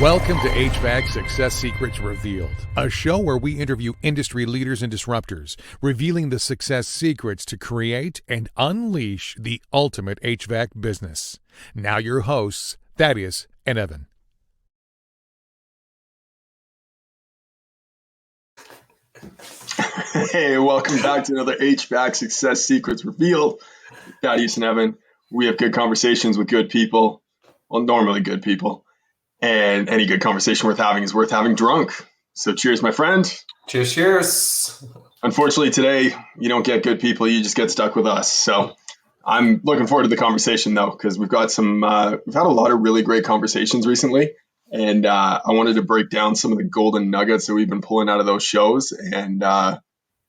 Welcome to HVAC Success Secrets Revealed, a show where we interview industry leaders and disruptors, revealing the success secrets to create and unleash the ultimate HVAC business. Now your hosts, Thaddeus and Evan. Hey, welcome back to another HVAC Success Secrets Revealed. Thaddeus and Evan, we have good conversations with good people. Well, normally good people. And any good conversation worth having is worth having drunk. So cheers, my friend. Cheers, cheers. Unfortunately, today, you don't get good people. You just get stuck with us. So I'm looking forward to the conversation, though, because we've got we've had a lot of really great conversations recently. And I wanted to break down some of the golden nuggets that we've been pulling out of those shows and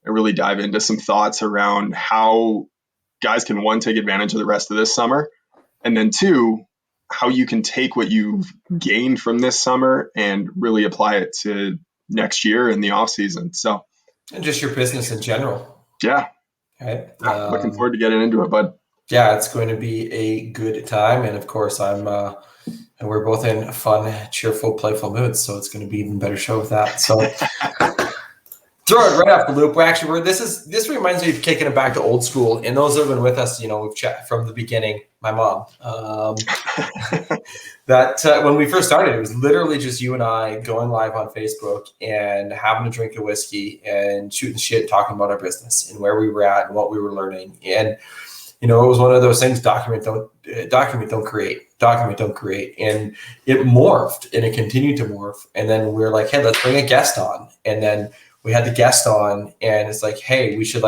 really dive into some thoughts around how guys can, one, take advantage of the rest of this summer, and then two, how you can take what you've gained from this summer and really apply it to next year in the off season. So, and just your business in general. Yeah. Right. Looking forward to getting into it, bud. Yeah, it's going to be a good time. And of course, and we're both in fun, cheerful, playful moods. So it's going to be an even better show with that. So throw it right off the loop. This reminds me of kicking it back to old school. And those that have been with us, we've chatted from the beginning. My mom, when we first started, it was literally just you and I going live on Facebook and having a drink of whiskey and shooting shit, talking about our business and where we were at and what we were learning. And, it was one of those things, document, don't create. And it morphed and it continued to morph. And then we were like, hey, let's bring a guest on. And then we had the guest on and it's like, hey, we should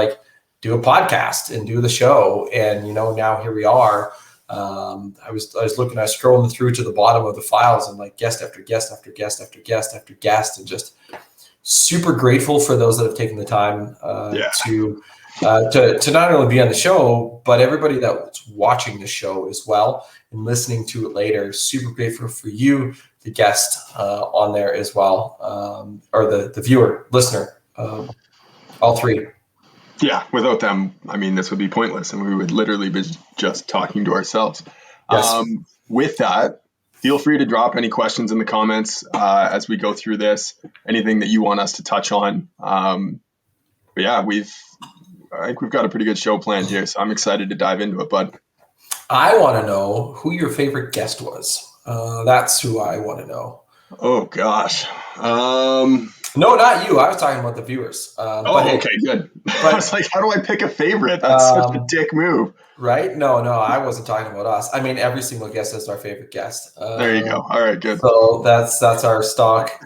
do a podcast and do the show. And, now here we are. I was scrolling through to the bottom of the files and guest after guest after guest after guest after guest, and just super grateful for those that have taken the time to not only be on the show, but everybody that's watching the show as well and listening to it later. Super grateful for you, the guest on there as well, or the viewer, listener, all three. Yeah, without them, this would be pointless, and we would literally be just talking to ourselves. Yes. With that, feel free to drop any questions in the comments as we go through this, anything that you want us to touch on. But yeah, I think we've got a pretty good show planned here, so I'm excited to dive into it, bud. I want to know who your favorite guest was. That's who I want to know. Oh, gosh. No, not you. I was talking about the viewers. Okay, good. I was like, how do I pick a favorite? That's such a dick move. Right? No, I wasn't talking about us. Every single guest is our favorite guest. There you go. All right, good. So that's our stock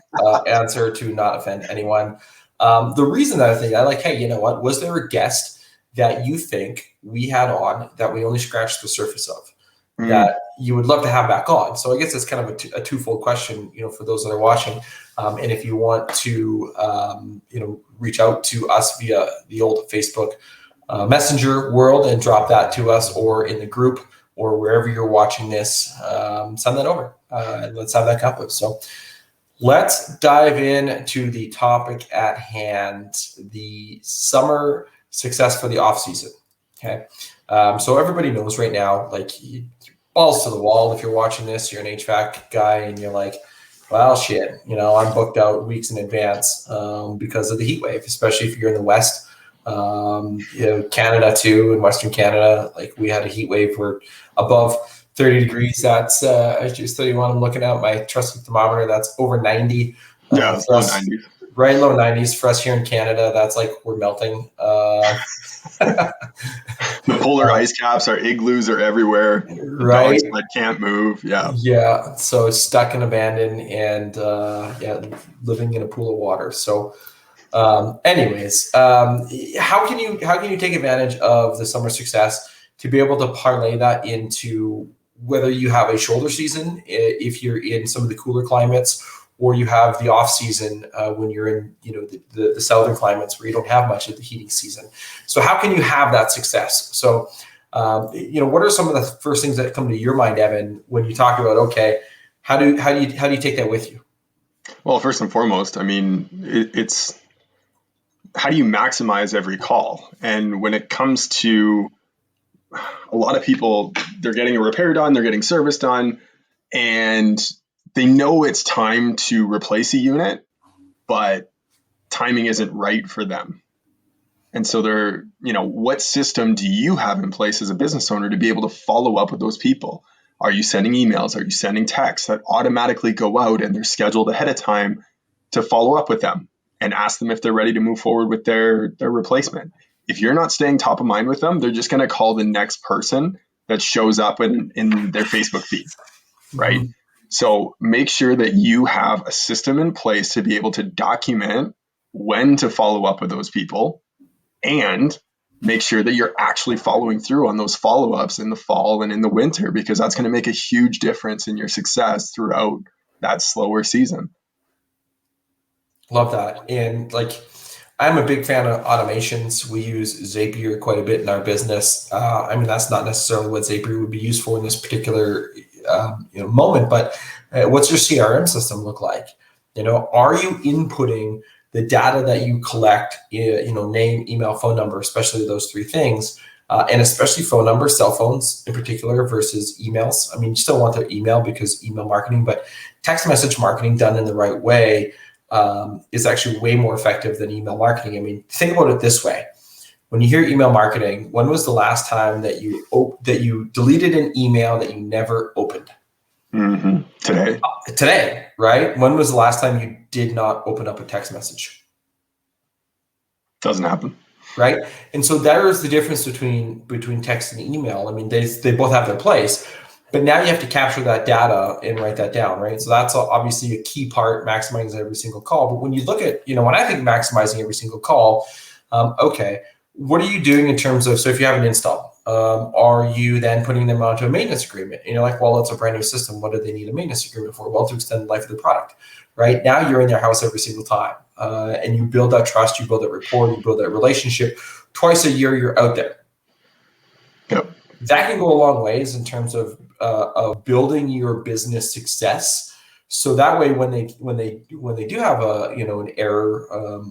answer to not offend anyone. The reason that I think hey, you know what? Was there a guest that you think we had on that we only scratched the surface of that you would love to have back on? So I guess it's kind of a twofold question, for those that are watching. And if you want to, reach out to us via the old Facebook Messenger world and drop that to us, or in the group, or wherever you're watching this, send that over and let's have that come. So let's dive into the topic at hand, the summer success for the off season. Okay. So everybody knows right now, balls to the wall. If you're watching this, you're an HVAC guy and you're like, well, shit, I'm booked out weeks in advance because of the heat wave, especially if you're in the West, Canada too, in Western Canada. We had a heat wave where above 30 degrees. That's just 31. I'm looking at my trusty thermometer. That's over 90. Yeah, it's low 90s. Right, low 90s for us here in Canada. That's we're melting. The polar ice caps, our igloos are everywhere. Right. The dogs can't move. Yeah. Yeah. So it's stuck and abandoned, and living in a pool of water. So, anyways, how can you take advantage of the summer success to be able to parlay that into whether you have a shoulder season if you're in some of the cooler climates, or you have the off season when you're in the southern climates where you don't have much of the heating season. So how can you have that success? So what are some of the first things that come to your mind, Evan, when you talk about how do you take that with you? Well, first and foremost, it's how do you maximize every call? And when it comes to a lot of people, they're getting a repair done, they're getting service done, and they know it's time to replace a unit, but timing isn't right for them. And so they're, what system do you have in place as a business owner to be able to follow up with those people? Are you sending emails? Are you sending texts that automatically go out and they're scheduled ahead of time to follow up with them and ask them if they're ready to move forward with their replacement? If you're not staying top of mind with them, they're just going to call the next person that shows up in their Facebook feed, right? Mm-hmm. So make sure that you have a system in place to be able to document when to follow up with those people, and make sure that you're actually following through on those follow-ups in the fall and in the winter, because that's going to make a huge difference in your success throughout that slower season. Love that. And I'm a big fan of automations. We use Zapier quite a bit in our business. That's not necessarily what Zapier would be used for in this particular moment, but what's your CRM system look like? Are you inputting the data that you collect, name, email, phone number, especially those three things, and especially phone numbers, cell phones in particular versus emails. You still want their email because email marketing, but text message marketing done in the right way is actually way more effective than email marketing. Think about it this way. When you hear email marketing, when was the last time that you deleted an email that you never opened? Mm-hmm. Today, right? When was the last time you did not open up a text message? Doesn't happen. Right? And so there is the difference between text and email. They both have their place, but now you have to capture that data and write that down, right? So that's obviously a key part, maximizing every single call. But when you look at, when I think maximizing every single call, okay, what are you doing in terms of, so if you have an install, are you then putting them onto a maintenance agreement? And you're like, well, it's a brand new system. What do they need a maintenance agreement for? Well, to extend the life of the product, right? Now you're in their house every single time. And you build that trust, you build that rapport, you build that relationship. Twice a year, you're out there. Yep. That can go a long ways in terms of building your business success. So that way, when they do have an error,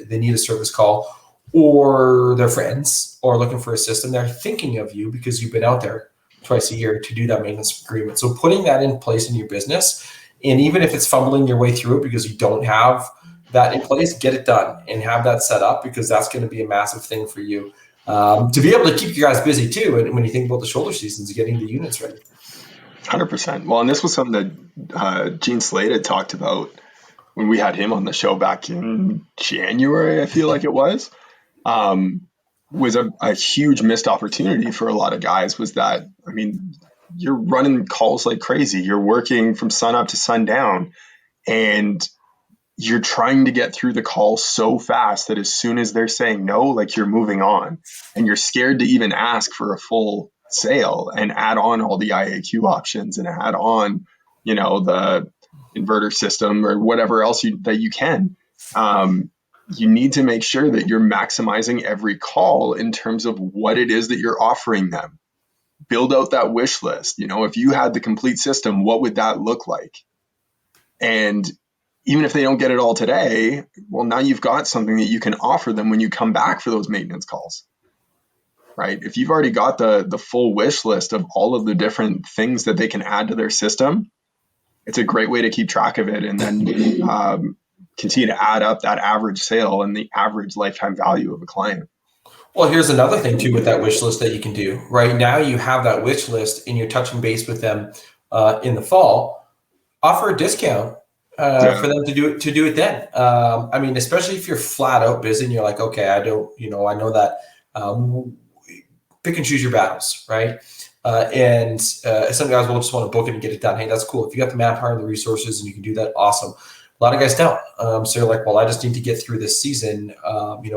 they need a service call, or their friends or looking for a system, they're thinking of you because you've been out there twice a year to do that maintenance agreement. So putting that in place in your business, and even if it's fumbling your way through it because you don't have that in place, get it done and have that set up, because that's going to be a massive thing for you to be able to keep you guys busy too. And when you think about the shoulder seasons, getting the units ready. 100%. Well, and this was something that Gene Slade had talked about when we had him on the show back in January, I feel like it was a huge missed opportunity for a lot of guys. Was that, you're running calls like crazy. You're working from sun up to sundown, and you're trying to get through the call so fast that as soon as they're saying no, you're moving on, and you're scared to even ask for a full sale and add on all the IAQ options and add on, the inverter system or whatever else that you can. You need to make sure that you're maximizing every call in terms of what it is that you're offering them. Build out that wish list. If you had the complete system, what would that look like? And even if they don't get it all today, well, now you've got something that you can offer them when you come back for those maintenance calls, right? If you've already got the full wish list of all of the different things that they can add to their system, it's a great way to keep track of it, and then continue to add up that average sale and the average lifetime value of a client. Well, here's another thing too with that wish list that you can do. Right now you have that wish list and you're touching base with them in the fall. Offer a discount for them to do it then. Especially if you're flat out busy and you're like, okay, I know that. Pick and choose your battles, right? And some guys will just want to book it and get it done. Hey, that's cool. If you got the manpower and the resources and you can do that, awesome. A lot of guys don't. So you're like, well, I just need to get through this season,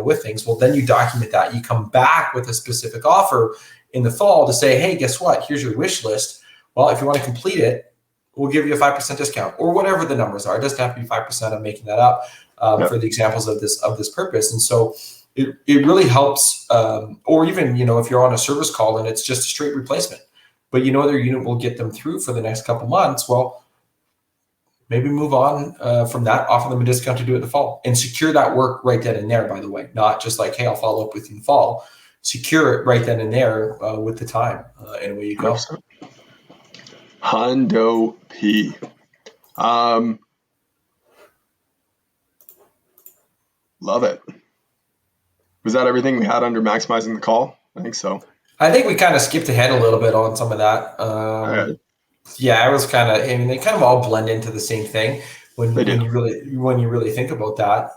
with things. Well, then you document that. You come back with a specific offer in the fall to say, hey, guess what? Here's your wish list. Well, if you want to complete it, we'll give you a 5% discount or whatever the numbers are. It doesn't have to be 5%. I'm making that up for the examples of this purpose. And so it really helps. Or even, if you're on a service call and it's just a straight replacement, but their unit will get them through for the next couple months. Well, maybe move on from that, offer them a discount to do it in the fall, and secure that work right then and there, by the way, not just like, hey, I'll follow up with you in the fall. Secure it right then and there with the time, and away you go. Hundo P. Love it. Was that everything we had under maximizing the call? I think so. I think we kind of skipped ahead a little bit on some of that. All right. Yeah, I was kind of. I mean, they kind of all blend into the same thing when They do. when you really think about that.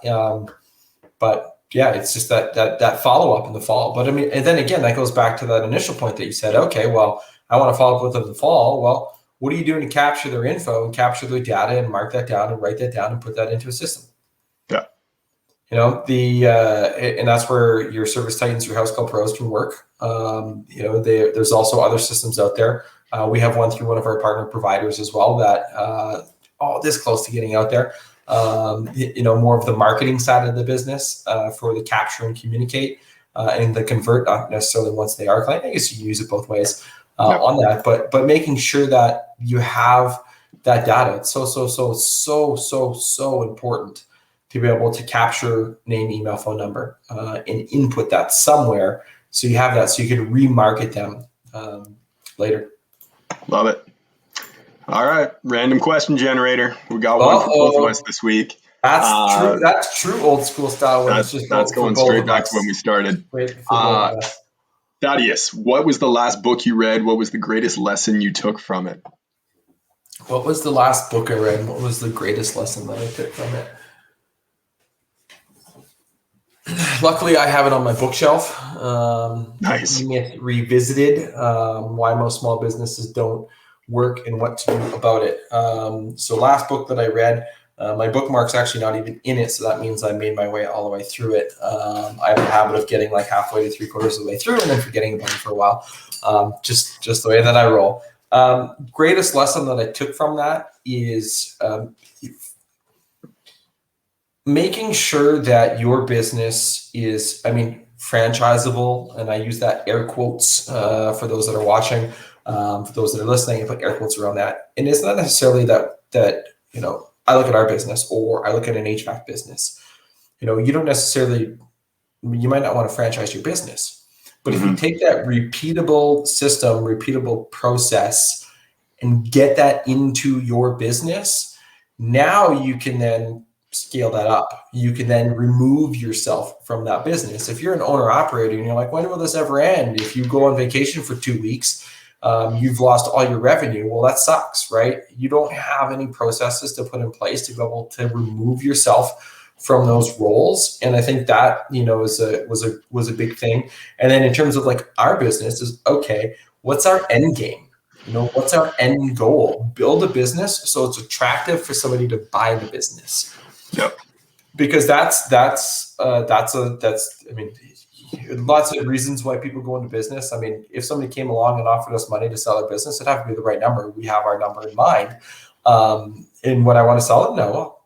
But yeah, it's just that follow up in the fall. But I mean, and then again, that goes back to that initial point that you said. Okay, well, I want to follow up with them in the fall. Well, what are you doing to capture their info and capture their data and mark that down and write that down and put that into a system? Yeah. You know, and that's where your Service Titans, your House Call Pros can work. You know, there's also other systems out there. We have one through one of our partner providers as well that this close to getting out there. You know, more of the marketing side of the business for the capture and communicate and the convert, not necessarily once they are a client. I guess you use it both ways on that, but making sure that you have that data. It's so important to be able to capture name, email, phone number, and input that somewhere so you have that so you can remarket them later. Love it. All right, random question generator. We got one for both of us this week. That's true. That's true old school style. That's going straight back to when we started. Thaddeus, what was the last book you read? What was the greatest lesson you took from it? What was the last book I read? What was the greatest lesson that I took from it? Luckily, I have it on my bookshelf. Nice. It revisited. Why most small businesses don't work and what to do about it. So last book that I read, my bookmark's actually not even in it, so that means I made my way all the way through it. I have a habit of getting like halfway to 3/4 of the way through and then forgetting about it for a while. Just the way that I roll. Greatest lesson that I took from that is making sure that your business is, franchisable, and I use that air quotes for those that are watching. For those that are listening, I put air quotes around that. And it's not necessarily that you know, I look at our business or I look at an HVAC business. You know, you don't necessarily, you might not want to franchise your business, but if you take that repeatable system, repeatable process, and get that into your business, now you can then scale that up. You can then remove yourself from that business. If you're an owner operator and you're like, when will this ever end? If you go on vacation for 2 weeks, you've lost all your revenue. Well, that sucks, right? You don't have any processes to put in place to be able to remove yourself from those roles. And I think that, you know, was a big thing. And then in terms of like our business is, okay, what's our end game? You know, what's our end goal? Build a business so it's attractive for somebody to buy the business. Yep. Because that's lots of reasons why people go into business. I mean, if somebody came along and offered us money to sell our business, it'd have to be the right number. We have our number in mind. And when I want to sell it, no.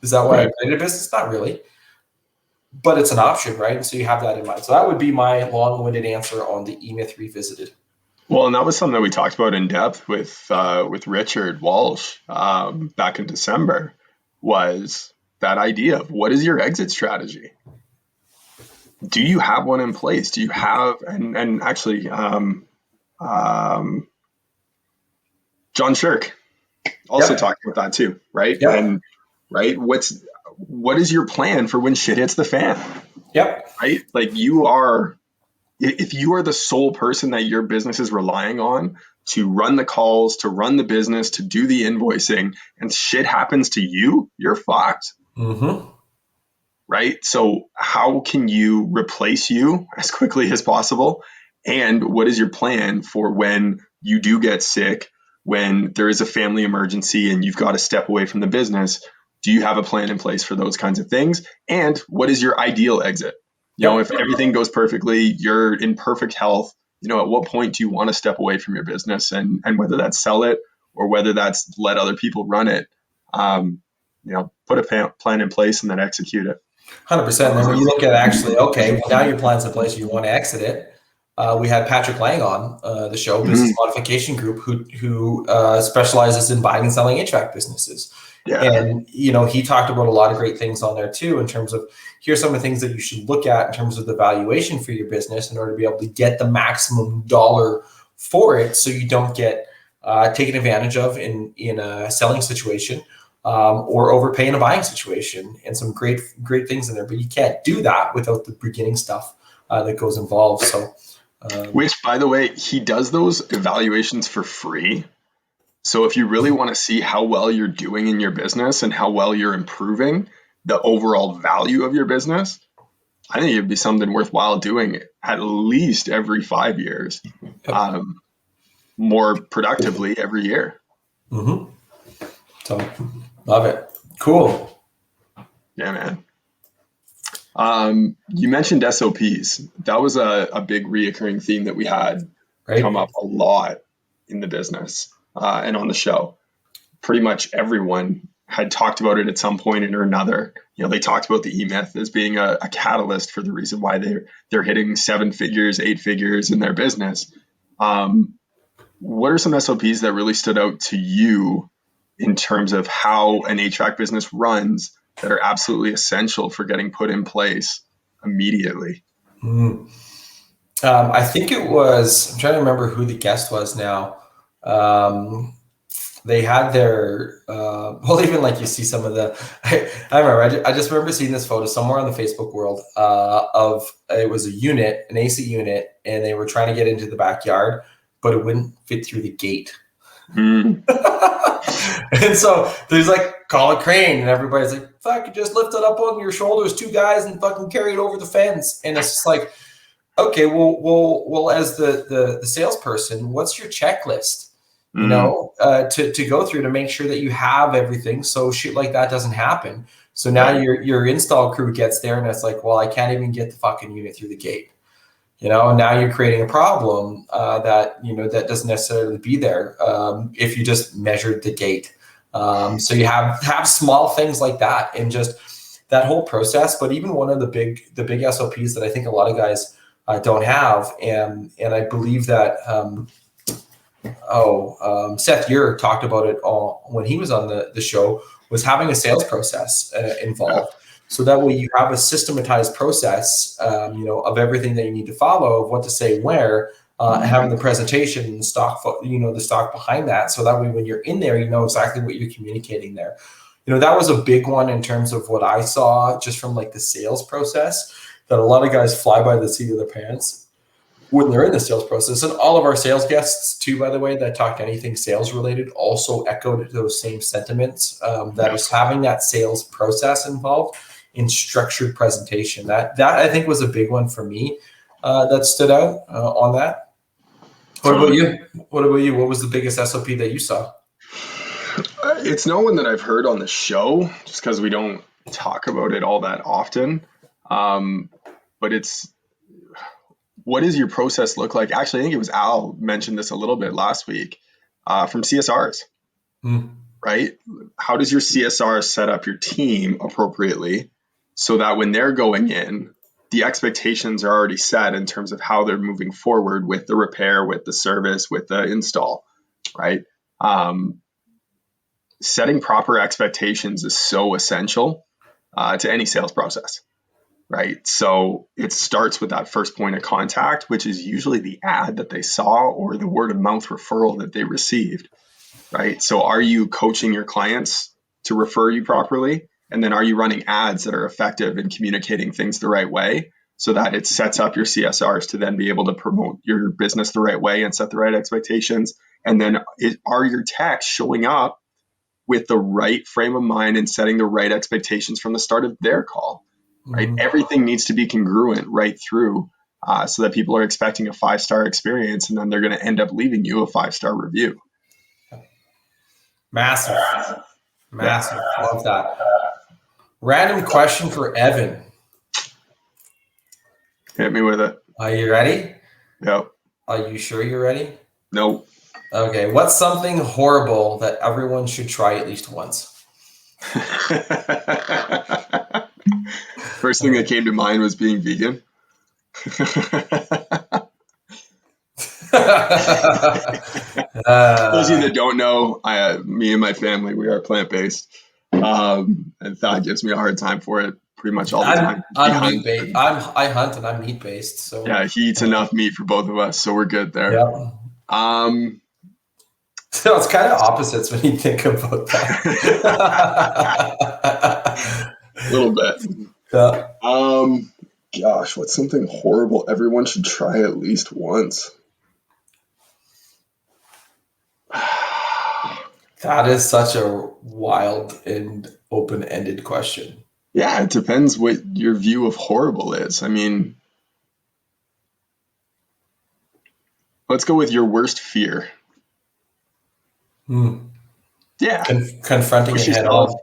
Is that why I created a business? Not really. But it's an option, right? And so you have that in mind. So that would be my long-winded answer on the E-Myth Revisited. Well, and that was something that we talked about in depth with Richard Walsh back in December, was that idea of what is your exit strategy? Do you have one in place? Do you have, and actually, John Shirk also talked about that too, right? Yep. And what is your plan for when shit hits the fan? Yep. Right? Like if you are the sole person that your business is relying on to run the calls, to run the business, to do the invoicing, and shit happens to you, you're fucked. Mm-hmm. Right? So how can you replace you as quickly as possible? And what is your plan for when you do get sick, when there is a family emergency and you've got to step away from the business? Do you have a plan in place for those kinds of things? And what is your ideal exit? You know, if everything goes perfectly, you're in perfect health, you know, at what point do you want to step away from your business, and whether that's sell it or whether that's let other people run it, you know, put a plan in place and then execute it. 100%. And then when you look at actually, okay, well, now your plan's in place, you want to exit it. We had Patrick Lang on the show, Business Modification Group, who specializes in buying and selling HVAC businesses. Yeah. And, you know, he talked about a lot of great things on there too, in terms of here's some of the things that you should look at in terms of the valuation for your business in order to be able to get the maximum dollar for it, so you don't get taken advantage of in a selling situation, or overpay in a buying situation, and some great things in there. But you can't do that without the beginning stuff that goes involved. So, which, by the way, he does those evaluations for free. So if you really want to see how well you're doing in your business and how well you're improving the overall value of your business, I think it'd be something worthwhile doing at least every 5 years, more productively every year. Mm-hmm. So love it. Cool. Yeah, man. You mentioned SOPs. That was a big reoccurring theme that we had come up a lot in the business and on the show. Pretty much everyone had talked about it at some point or another. They talked about the E-Myth as being a catalyst for the reason why they're hitting 7 figures, 8 figures in their business. What are some SOPs that really stood out to you in terms of how an HVAC business runs that are absolutely essential for getting put in place immediately? I think it was, I'm trying to remember who the guest was now. They had their, even like you see some of the, I remember, I just remember seeing this photo somewhere on the Facebook world of, it was a unit, an AC unit, and they were trying to get into the backyard, but it wouldn't fit through the gate. And so there's like, call a crane, and everybody's like, fuck, just lift it up on your shoulders, 2 guys, and fucking carry it over the fence. And it's just like, okay, well, as the salesperson, what's your checklist? To go through to make sure that you have everything so shit like that doesn't happen. So now your install crew gets there and it's like, well, I can't even get the fucking unit through the gate. And now you're creating a problem that doesn't necessarily be there if you just measured the gate. So you have small things like that and just that whole process. But even one of the big SOPs that I think a lot of guys don't have, and I believe that Seth Ure talked about it all when he was on the show, was having a sales process involved. So that way you have a systematized process, of everything that you need to follow, of what to say where, having the presentation and the stock behind that. So that way when you're in there, you know exactly what you're communicating there. That was a big one in terms of what I saw just from like the sales process, that a lot of guys fly by the seat of their pants when they're in the sales process. And all of our sales guests too, by the way, that talked anything sales related also echoed those same sentiments, that is having that sales process involved in structured presentation. That I think was a big one for me that stood out on that. What about you? What was the biggest SOP that you saw? It's no one that I've heard on the show just because we don't talk about it all that often. But it's, what does your process look like? Actually, I think it was Al mentioned this a little bit last week from CSRs, right? How does your CSR set up your team appropriately so that when they're going in, the expectations are already set in terms of how they're moving forward with the repair, with the service, with the install, right? Setting proper expectations is so essential to any sales process. Right. So it starts with that first point of contact, which is usually the ad that they saw or the word of mouth referral that they received. Right. So are you coaching your clients to refer you properly? And then are you running ads that are effective in communicating things the right way so that it sets up your CSRs to then be able to promote your business the right way and set the right expectations? And then are your techs showing up with the right frame of mind and setting the right expectations from the start of their call? Right. Everything needs to be congruent right through so that people are expecting a 5-star experience and then they're going to end up leaving you a 5-star review. Massive. Love that. Random question for Evan. Hit me with it. Are you ready? Yep. Are you sure you're ready? Nope. Okay. What's something horrible that everyone should try at least once? First thing that came to mind was being vegan. Those of you that don't know, me and my family, we are plant-based. And Thad gives me a hard time for it pretty much all the time. I'm meat-based. I hunt and I'm meat-based. So yeah, he eats enough meat for both of us, so we're good there. Yeah. So it's kind of opposites when you think about that. A little bit. Yeah. Gosh, what's something horrible everyone should try at least once? That is such a wild and open-ended question. Yeah, it depends what your view of horrible is. I mean, let's go with your worst fear. Yeah, Confronting push it head yourself. on.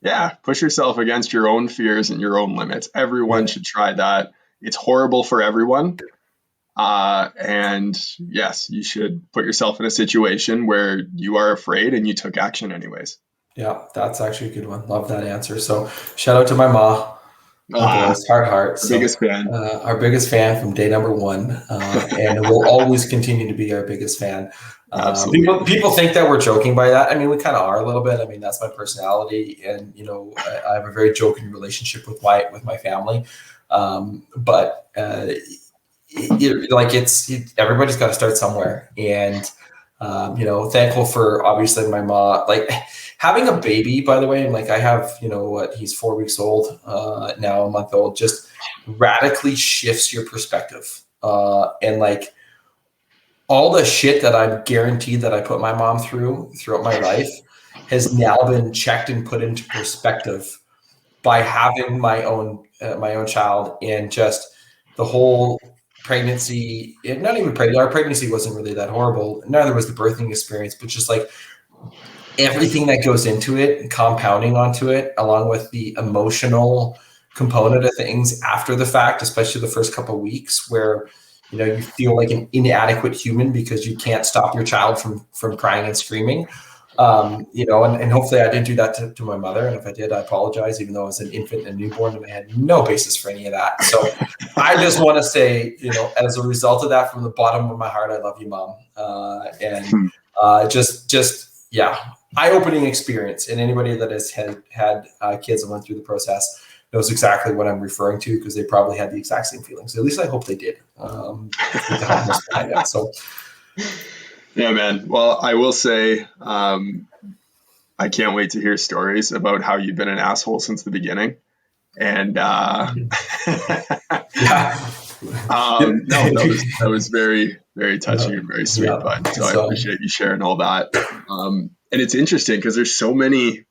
Yeah, push yourself against your own fears and your own limits. Everyone should try that. It's horrible for everyone. And yes, you should put yourself in a situation where you are afraid and you took action anyways. Yeah, that's actually a good one. Love that answer. So shout out to my ma, boys, heart. Our So biggest fan. our biggest fan from day number one, and will always continue to be our biggest fan. Absolutely. People think that we're joking by that. I mean, we kind of are a little bit. I mean, that's my personality, and I have a very joking relationship with my family. But everybody's got to start somewhere, and thankful for obviously my mom. Like having a baby, by the way, and like I have, he's 4 weeks old now, a month old, just radically shifts your perspective, and like all the shit that I'm guaranteed that I put my mom throughout my life has now been checked and put into perspective by having my own child, and just the whole pregnancy. Not even pregnant. Our pregnancy wasn't really that horrible. Neither was the birthing experience, but just like everything that goes into it and compounding onto it, along with the emotional component of things after the fact, especially the first couple of weeks where you feel like an inadequate human because you can't stop your child from crying and screaming. And hopefully I didn't do that to my mother. And if I did, I apologize, even though I was an infant and newborn and I had no basis for any of that. So I just want to say, as a result of that, from the bottom of my heart, I love you, Mom. Eye-opening experience. And anybody that has had kids and went through the process knows exactly what I'm referring to, because they probably had the exact same feelings. At least I hope they did. So. Yeah, man. Well, I will say, I can't wait to hear stories about how you've been an asshole since the beginning. And no, that was very, very touching and very sweet, bud. So I appreciate you sharing all that. And it's interesting because there's so many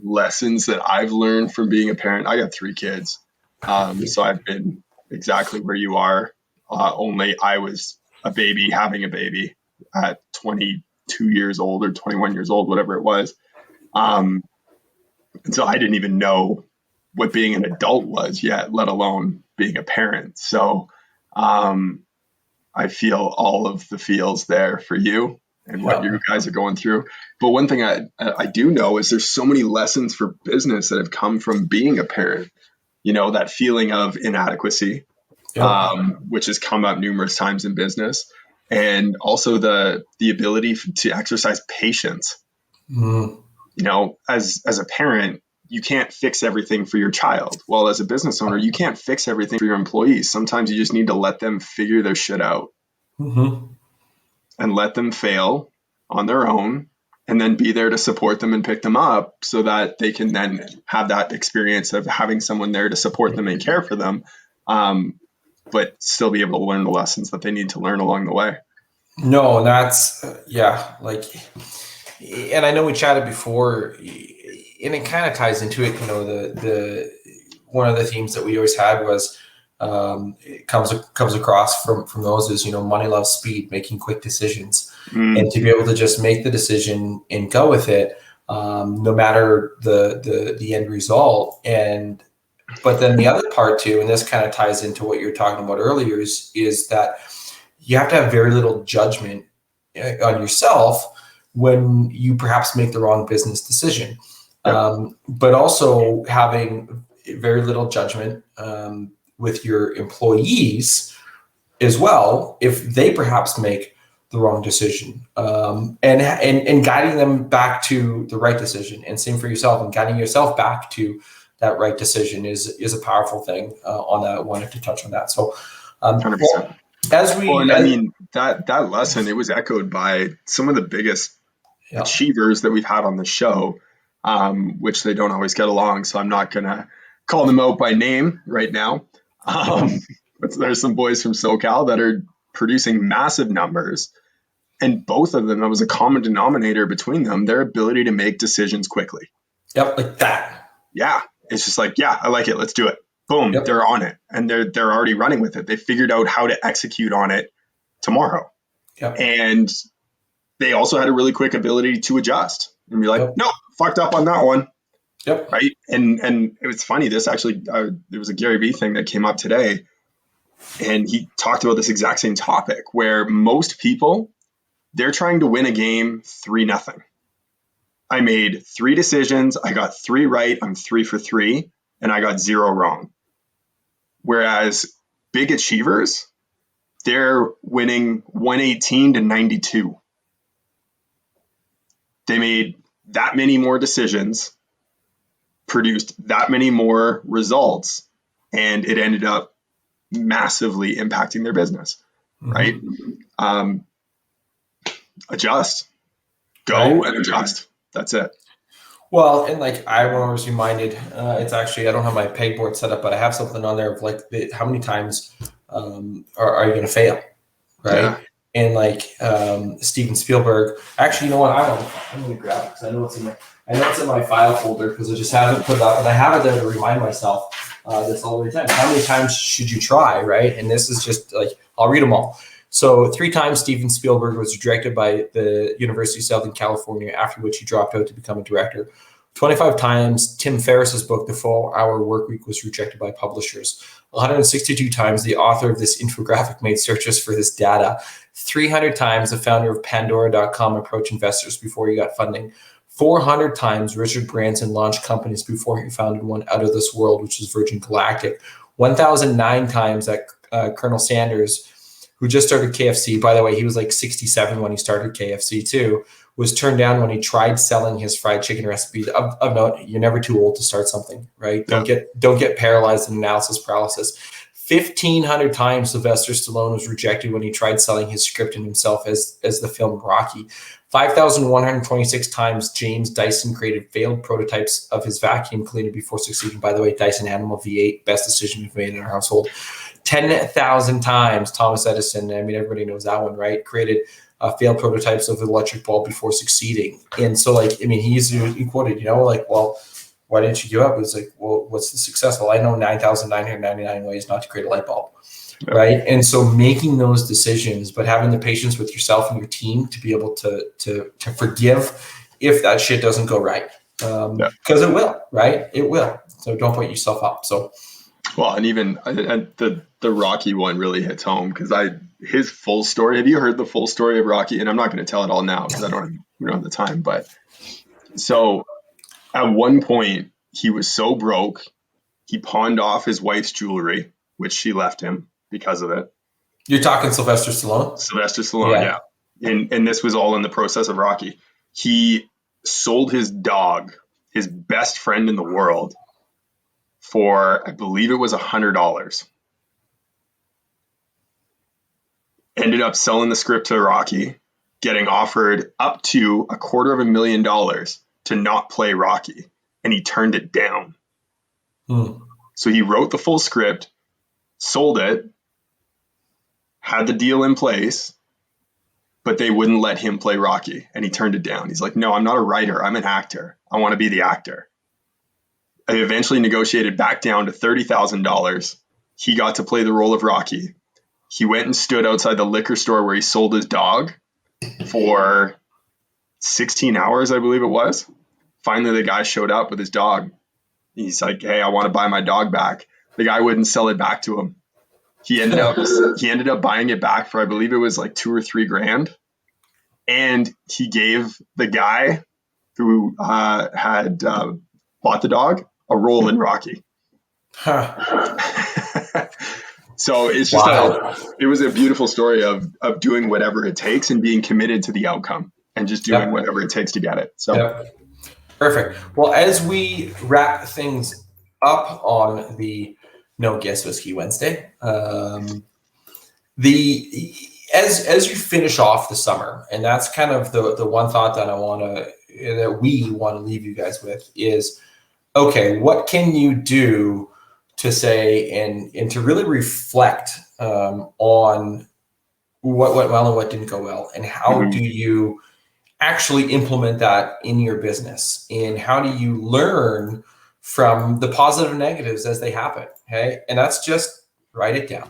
lessons that I've learned from being a parent. I got 3 kids. So I've been exactly where you are. Only I was a baby having a baby at 22 years old or 21 years old, whatever it was. And so I didn't even know what being an adult was yet, let alone being a parent. So I feel all of the feels there for you and what you guys are going through. But one thing I do know is there's so many lessons for business that have come from being a parent. That feeling of inadequacy, which has come up numerous times in business, and also the ability to exercise patience. As a parent, you can't fix everything for your child. Well, as a business owner, you can't fix everything for your employees. Sometimes you just need to let them figure their shit out and let them fail on their own, and then be there to support them and pick them up so that they can then have that experience of having someone there to support them and care for them, but still be able to learn the lessons that they need to learn along the way. No, that's and I know we chatted before, and it kind of ties into it. The one of the themes that we always had was it comes across from those is money loves speed, making quick decisions, and to be able to just make the decision and go with it, no matter the end result. But then the other part too, and this kind of ties into what you're talking about earlier, is that you have to have very little judgment on yourself when you perhaps make the wrong business decision, but also having very little judgment with your employees as well if they perhaps make the wrong decision, and guiding them back to the right decision, and same for yourself, and guiding yourself back to that right decision is a powerful thing. On that, I wanted to touch on that. So 100%. As we, I mean, that lesson, it was echoed by some of the biggest achievers that we've had on the show, which they don't always get along. So I'm not going to call them out by name right now. But there's some boys from SoCal that are producing massive numbers. And both of them, there was a common denominator between them, their ability to make decisions quickly. Yep, like that. Yeah. It's just like, yeah, I like it. Let's do it. Boom, they're on it. And they're already running with it. They figured out how to execute on it tomorrow. Yep. And they also had a really quick ability to adjust and be like, nope, fucked up on that one. Yep. Right. And it was funny. This actually, there was a Gary Vee thing that came up today. And he talked about this exact same topic where most people, they're trying to win a game 3-0. I made 3 decisions. I got 3 right. I'm 3 for 3. And I got 0 wrong. Whereas big achievers, they're winning 118-92. They made that many more decisions, produced that many more results, and it ended up massively impacting their business, right? Adjust. Go and adjust. That's it. Well, and like I was reminded, it's actually, I don't have my pegboard set up, but I have something on there of like how many times are you going to fail, right? Yeah. And like Steven Spielberg, actually, you know what? I'm going to grab it because I know it's in my file folder because I just haven't put it up, and I have it there to remind myself this all the time. How many times should you try, right? And this is just like, I'll read them all. So 3 times Steven Spielberg was rejected by the University of Southern California, after which he dropped out to become a director. 25 times Tim Ferriss's book, The 4-Hour Workweek, was rejected by publishers. 162 times the author of this infographic made searches for this data. 300 times the founder of Pandora.com approached investors before he got funding. 400 times Richard Branson launched companies before he founded one out of this world, which is Virgin Galactic. 1,009 times that Colonel Sanders, who just started KFC, by the way, he was like 67 when he started KFC too, was turned down when he tried selling his fried chicken recipe. Of note, you're never too old to start something, right? Don't get paralyzed in analysis paralysis. 1,500 times Sylvester Stallone was rejected when he tried selling his script and himself as the film Rocky. 5,126 times James Dyson created failed prototypes of his vacuum cleaner before succeeding. By the way, Dyson Animal V8, best decision we've made in our household. 10,000 times Thomas Edison, I mean, everybody knows that one, right? Created failed prototypes of the electric bulb before succeeding. And so, like, I mean, he quoted, like, well, why didn't you give up? It was like, well, what's the success? Well, I know 9,999 ways not to create a light bulb, right? And so making those decisions, but having the patience with yourself and your team to be able to forgive if that shit doesn't go right. Because it will, right? It will. So don't put yourself up. So. Well, and even the Rocky one really hits home because his full story. Have you heard the full story of Rocky? And I'm not going to tell it all now because we don't have the time. But so at one point he was so broke, he pawned off his wife's jewelry, which she left him because of it. You're talking Sylvester Stallone? Sylvester Stallone, yeah. And this was all in the process of Rocky. He sold his dog, his best friend in the world, for, I believe it was $100. Ended up selling the script to Rocky, getting offered up to $250,000 to not play Rocky, and he turned it down. So he wrote the full script, sold it, had the deal in place, but they wouldn't let him play Rocky, and he turned it down. He's like, no, I'm not a writer. I'm an actor. I want to be the actor. I eventually negotiated back down to $30,000. He got to play the role of Rocky. He went and stood outside the liquor store where he sold his dog for 16 hours, I believe it was. Finally, the guy showed up with his dog. He's like, hey, I want to buy my dog back. The guy wouldn't sell it back to him. He ended up buying it back for, I believe it was like $2,000 or $3,000. And he gave the guy who had bought the dog a role in Rocky. So it's just it was a beautiful story of doing whatever it takes and being committed to the outcome and just doing whatever it takes to get it. So perfect. Well, as we wrap things up on the No Guess Whiskey Wednesday, as you finish off the summer, and that's kind of the one thought that we want to leave you guys with is, okay, what can you do to say and to really reflect on what went well and what didn't go well, and how do you actually implement that in your business, and how do you learn from the positive and negatives as they happen? Okay, and that's just write it down.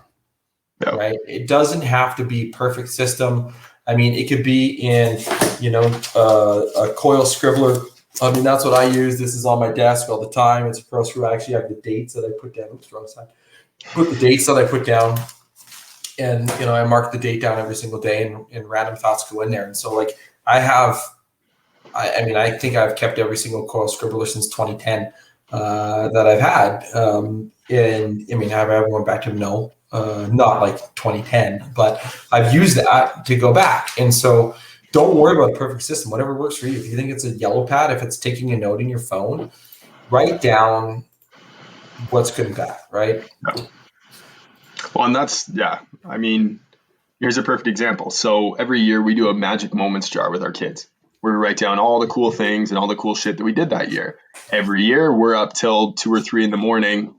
Yeah. Right? It doesn't have to be perfect system. I mean, it could be in, a coil scribbler. I mean, that's what I use. This is on my desk all the time. It's across from, actually, I have the dates that I put down. Oops, wrong side. Put the dates that I put down, and I mark the date down every single day, and random thoughts go in there. And so, like, I think I've kept every single coil scribbler since 2010 that I've had. And I mean, have I ever went back to them? No. Not like 2010, but I've used that to go back. And so don't worry about a perfect system, whatever works for you. If you think it's a yellow pad, if it's taking a note in your phone, write down what's good and bad, right? Yeah. Well, and that's, I mean, here's a perfect example. So every year we do a magic moments jar with our kids, where we write down all the cool things and all the cool shit that we did that year. Every year we're up till 2 or 3 in the morning,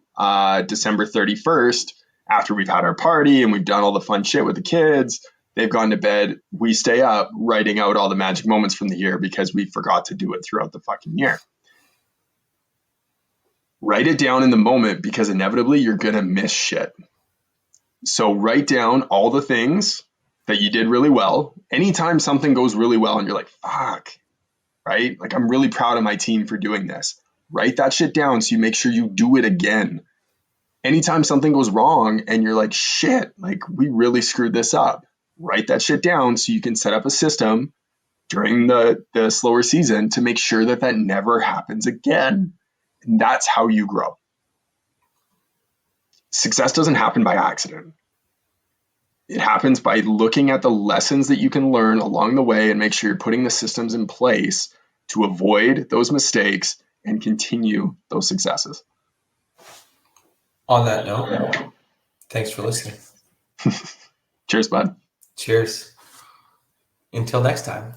December 31st, after we've had our party and we've done all the fun shit with the kids. They've gone to bed. We stay up writing out all the magic moments from the year because we forgot to do it throughout the fucking year. Write it down in the moment, because inevitably you're going to miss shit. So write down all the things that you did really well. Anytime something goes really well and you're like, fuck, right? Like, I'm really proud of my team for doing this. Write that shit down so you make sure you do it again. Anytime something goes wrong and you're like, shit, like, we really screwed this up, write that shit down so you can set up a system during the slower season to make sure that never happens again. And that's how you grow. Success doesn't happen by accident. It happens by looking at the lessons that you can learn along the way and make sure you're putting the systems in place to avoid those mistakes and continue those successes. On that note, thanks for listening. Cheers, bud. Cheers. Until next time.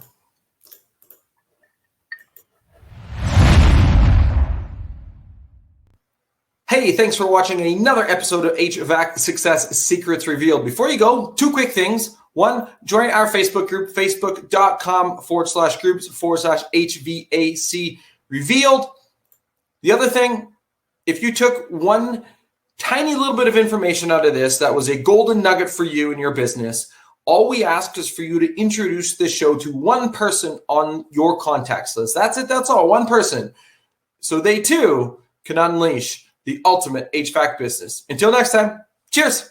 Hey, thanks for watching another episode of HVAC Success Secrets Revealed. Before you go, 2 quick things. 1, join our Facebook group, facebook.com/groups/HVAC Revealed. The other thing, if you took one tiny little bit of information out of this that was a golden nugget for you in your business, all we ask is for you to introduce this show to one person on your contacts list. That's it. That's all. One person. So they too can unleash the ultimate HVAC business. Until next time, cheers.